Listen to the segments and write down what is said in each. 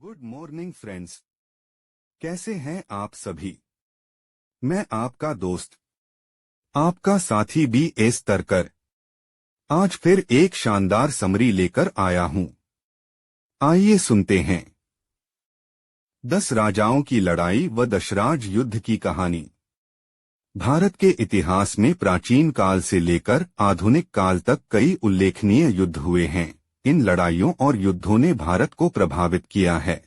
Good morning friends. कैसे हैं आप सभी। मैं आपका दोस्त, आपका साथी B.S. तरकर आज फिर एक शानदार समरी लेकर आया हूं। आइए सुनते हैं 10 राजाओं की लड़ाई व दशराज युद्ध की कहानी। भारत के इतिहास में प्राचीन काल से लेकर आधुनिक काल तक कई उल्लेखनीय युद्ध हुए हैं। इन लड़ाइयों और युद्धों ने भारत को प्रभावित किया है।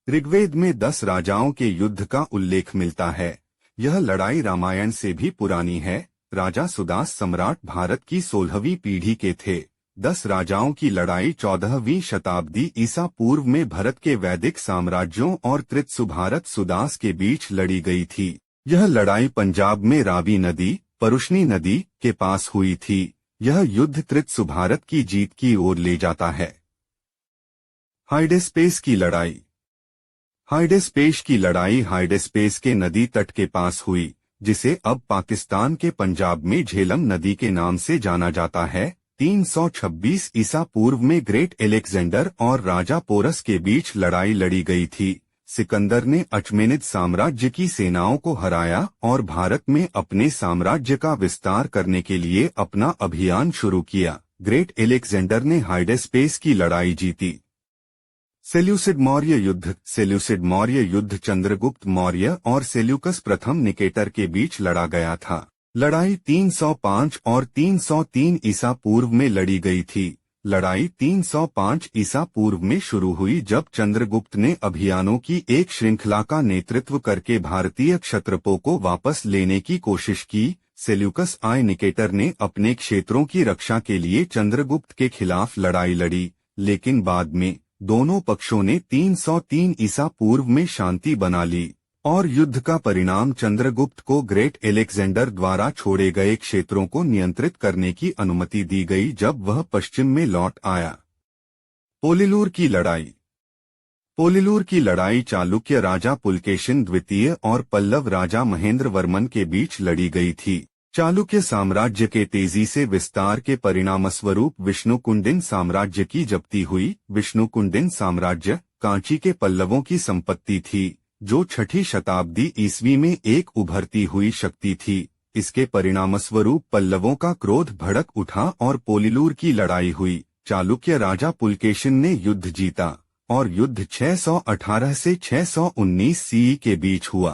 ऋग्वेद में 10 राजाओं के युद्ध का उल्लेख मिलता है। यह लड़ाई रामायण से भी पुरानी है। राजा सुदास सम्राट भारत की 16वीं पीढ़ी के थे। 10 राजाओं की लड़ाई 14वीं शताब्दी ईसा पूर्व में भरत के वैदिक साम्राज्यों और कृतसुभारत सुदास के बीच लड़ी गई थी। यह लड़ाई पंजाब में रावी नदी, परुष्णी नदी के पास हुई थी। यह युद्ध कृतसुभारत की जीत की ओर ले जाता है। हाइडेस्पेस की लड़ाई। हाइडेस्पेस की लड़ाई हाइडेस्पेस के नदी तट के पास हुई, जिसे अब पाकिस्तान के पंजाब में झेलम नदी के नाम से जाना जाता है। 326 ईसा पूर्व में ग्रेट एलेक्जेंडर और राजा पोरस के बीच लड़ाई लड़ी गई थी। सिकंदर ने अचमेनिद साम्राज्य की सेनाओं को हराया और भारत में अपने साम्राज्य का विस्तार करने के लिए अपना अभियान शुरू किया। ग्रेट एलेक्जेंडर ने हाइडेस्पेस की लड़ाई जीती। सेल्यूसिड मौर्य युद्ध। सेल्यूसिड मौर्य युद्ध चंद्रगुप्त मौर्य और सेल्यूकस प्रथम निकेटर के बीच लड़ा गया था। लड़ाई 305 और 303 ईसा पूर्व में लड़ी गई थी। लड़ाई 305 ईसा पूर्व में शुरू हुई जब चंद्रगुप्त ने अभियानों की एक श्रृंखला का नेतृत्व करके भारतीय क्षत्रपों को वापस लेने की कोशिश की। सेल्यूकस I निकेटर ने अपने क्षेत्रों की रक्षा के लिए चंद्रगुप्त के खिलाफ लड़ाई लड़ी, लेकिन बाद में दोनों पक्षों ने 303 ईसा पूर्व में शांति बना ली और युद्ध का परिणाम चंद्रगुप्त को ग्रेट एलेक्जेंडर द्वारा छोड़े गए क्षेत्रों को नियंत्रित करने की अनुमति दी गई जब वह पश्चिम में लौट आया। पोलिलूर की लड़ाई। पोलिलूर की लड़ाई चालुक्य राजा पुलकेशिन द्वितीय और पल्लव राजा महेंद्र वर्मन के बीच लड़ी गई थी। चालुक्य साम्राज्य के तेजी से विस्तार के परिणामस्वरूप विष्णुकुंडिन साम्राज्य की जब्ती हुई। विष्णुकुंडिन साम्राज्य कांची के पल्लवों की संपत्ति थी, जो 6ठी शताब्दी ईस्वी में एक उभरती हुई शक्ति थी। इसके परिणामस्वरूप पल्लवों का क्रोध भड़क उठा और पोलिलूर की लड़ाई हुई। चालुक्य राजा पुलकेशिन ने युद्ध जीता और युद्ध 618 से 619 सीई के बीच हुआ।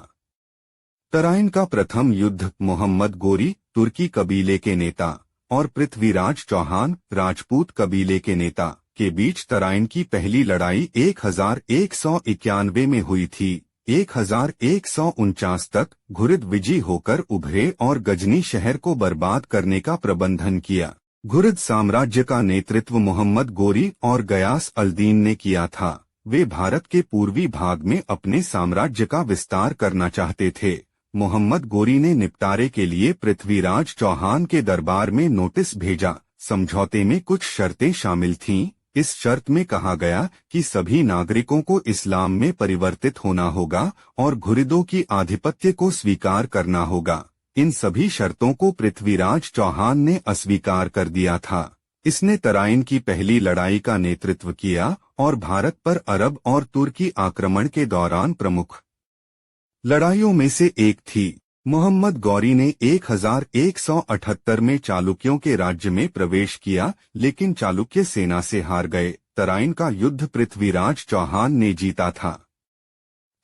तराइन का प्रथम युद्ध मोहम्मद गोरी तुर्की कबीले के नेता और पृथ्वीराज चौहान राजपूत कबीले के नेता के बीच तराइन की पहली लड़ाई 1191 में हुई थी। 1149 तक घुरिद विजयी होकर उभरे और गजनी शहर को बर्बाद करने का प्रबंधन किया। घुरिद साम्राज्य का नेतृत्व मोहम्मद गोरी और गयास अल्दीन ने किया था। वे भारत के पूर्वी भाग में अपने साम्राज्य का विस्तार करना चाहते थे। मोहम्मद गोरी ने निपटारे के लिए पृथ्वीराज चौहान के दरबार में नोटिस भेजा। समझौते में कुछ शर्तें शामिल थीं। इस शर्त में कहा गया कि सभी नागरिकों को इस्लाम में परिवर्तित होना होगा और घुरिदों की आधिपत्य को स्वीकार करना होगा। इन सभी शर्तों को पृथ्वीराज चौहान ने अस्वीकार कर दिया था। इसने तराइन की पहली लड़ाई का नेतृत्व किया और भारत पर अरब और तुर्की आक्रमण के दौरान प्रमुख लड़ाइयों में से एक थी। मोहम्मद गौरी ने 1178 में चालुक्यों के राज्य में प्रवेश किया, लेकिन चालुक्य सेना से हार गए। तराइन का युद्ध पृथ्वीराज चौहान ने जीता था।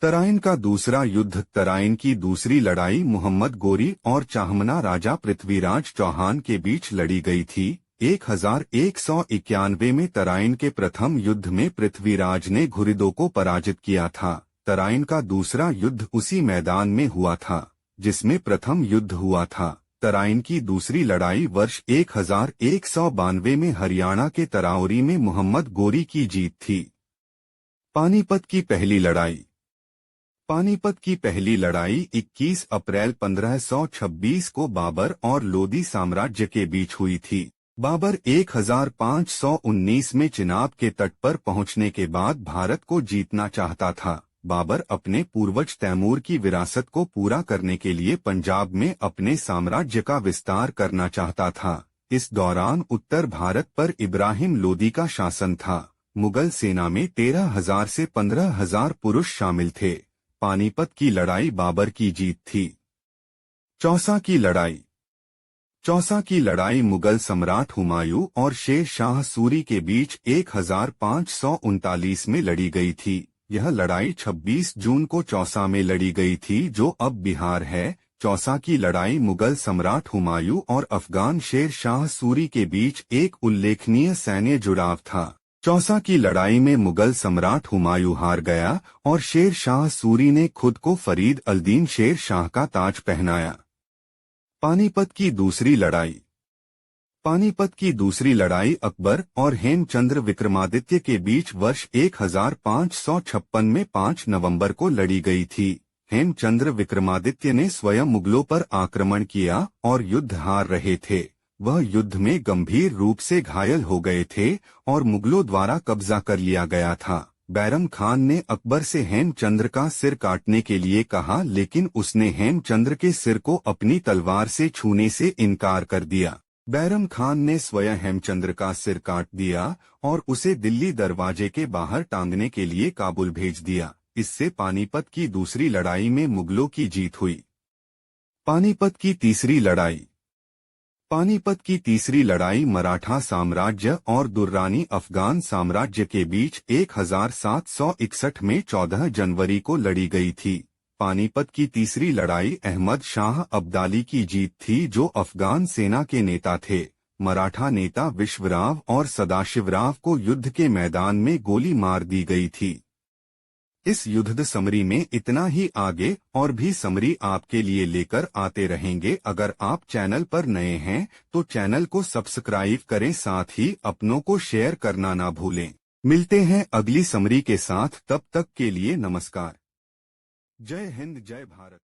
तराइन का दूसरा युद्ध। तराइन की दूसरी लड़ाई मोहम्मद गोरी और चाहमना राजा पृथ्वीराज चौहान के बीच लड़ी गई थी। 1191 में तराइन के प्रथम युद्ध में पृथ्वीराज ने घुरिदों को पराजित किया था। तराइन का दूसरा युद्ध उसी मैदान में हुआ था जिसमें प्रथम युद्ध हुआ था। तराइन की दूसरी लड़ाई वर्ष 1192 में हरियाणा के तराउरी में मोहम्मद गोरी की जीत थी। पानीपत की पहली लड़ाई। पानीपत की पहली लड़ाई 21 अप्रैल 1526 को बाबर और लोदी साम्राज्य के बीच हुई थी। बाबर 1519 में चिनाब के तट पर पहुंचने के बाद भारत को जीतना चाहता था। बाबर अपने पूर्वज तैमूर की विरासत को पूरा करने के लिए पंजाब में अपने साम्राज्य का विस्तार करना चाहता था। इस दौरान उत्तर भारत पर इब्राहिम लोदी का शासन था। मुगल सेना में 13,000 से 15,000 पुरुष शामिल थे। पानीपत की लड़ाई बाबर की जीत थी। चौसा की लड़ाई। चौसा की लड़ाई मुगल सम्राट हुमायूं और शेर शाह सूरी के बीच 1539 में लड़ी गई थी। यह लड़ाई 26 जून को चौसा में लड़ी गई थी, जो अब बिहार है। चौसा की लड़ाई मुगल सम्राट हुमायूं और अफगान शेर शाह सूरी के बीच एक उल्लेखनीय सैन्य जुड़ाव था। चौसा की लड़ाई में मुगल सम्राट हुमायूं हार गया और शेर शाह सूरी ने खुद को फरीद अल-दीन शेर शाह का ताज पहनाया। पानीपत की दूसरी लड़ाई। पानीपत की दूसरी लड़ाई अकबर और हेमचंद्र विक्रमादित्य के बीच वर्ष 1556 में 5 नवंबर को लड़ी गई थी। हेमचंद्र विक्रमादित्य ने स्वयं मुगलों पर आक्रमण किया और युद्ध हार रहे थे। वह युद्ध में गंभीर रूप से घायल हो गए थे और मुगलों द्वारा कब्जा कर लिया गया था। बैरम खान ने अकबर से हेमचंद्र का सिर काटने के लिए कहा, लेकिन उसने हेमचंद्र के सिर को अपनी तलवार से छूने से इनकार कर दिया। बैरम खान ने स्वयं हेमचंद्र का सिर काट दिया और उसे दिल्ली दरवाजे के बाहर टांगने के लिए काबुल भेज दिया। इससे पानीपत की दूसरी लड़ाई में मुगलों की जीत हुई। पानीपत की तीसरी लड़ाई। पानीपत की तीसरी लड़ाई मराठा साम्राज्य और दुर्रानी अफगान साम्राज्य के बीच 1761 में 14 जनवरी को लड़ी गई थी। पानीपत की तीसरी लड़ाई अहमद शाह अब्दाली की जीत थी, जो अफगान सेना के नेता थे। मराठा नेता विश्वराव और सदाशिवराव को युद्ध के मैदान में गोली मार दी गई थी। इस युद्ध समरी में इतना ही। आगे और भी समरी आपके लिए लेकर आते रहेंगे। अगर आप चैनल पर नए हैं तो चैनल को सब्सक्राइब करें, साथ ही अपनों को शेयर करना ना भूलें। मिलते हैं अगली समरी के साथ, तब तक के लिए नमस्कार। जय हिंद, जय भारत।